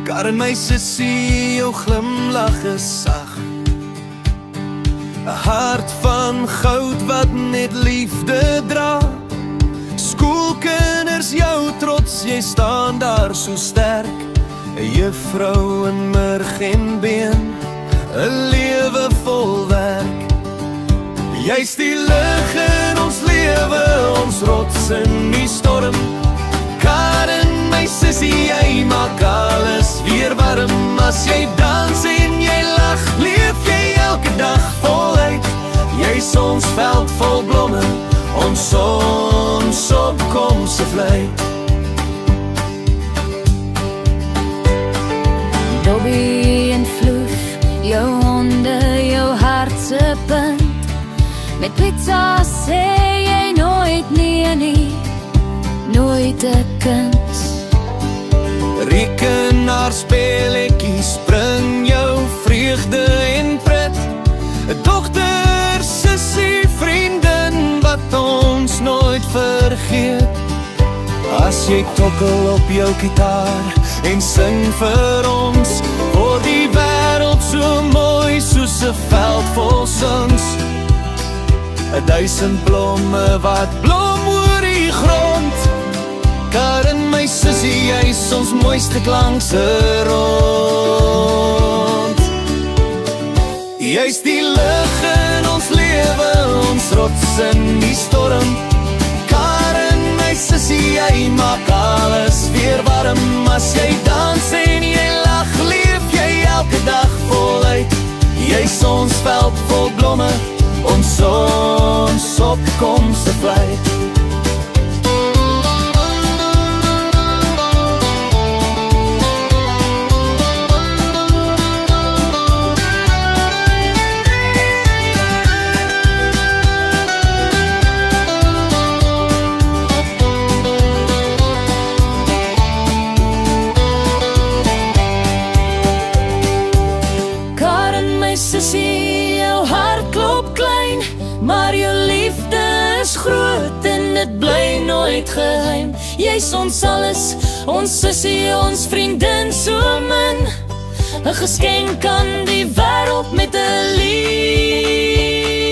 Karen my sussie, jou glimlach is sag. 'n hart van goud wat net liefde dra. Skoolkinders jou trots, jy staan daar so sterk. 'n juffrou in murg en been, 'n lewe vol werk. Jy's die lig in ons lewe, ons rots in die storm. Karen, my sussie, jy maak alles weer warm. As jy dans en jy lag, leef jy elke dag voluit. Jy's ons veld vol blomme, ons opkomse vlei. Dobby en Vloef, jou honde, jou hartse punt. Met pizza sê jy nooit nee, nooit 'n kind. Rekenaarspeletjies bring jou vreugde en pret. 'n dogter, sussie, vriendin wat ons nooit vergeet. As jy tokkel op jou gitaar en sing vir ons, word die wêreld so mooi soos 'n veld vol suns. 1000 blomme wat blom oor die grond. Karen, my sussie, jy's ons mooiste klankse rond. Jy's die lig in ons lewe, ons rots in die storm. Karen, my sussie, jy maak alles weer warm. As jy dans en jy lag, leef jy elke dag voluit. Jy's ons veld vol blomme, ons opkomse vlei. Karen, my sussie, jou hart klop klein, maar jou liefde is groot en dit bly nooit geheim. Jy's ons alles, ons sussie, ons vriendin so min. 'n geskenk aan die wêreld met 'n lief.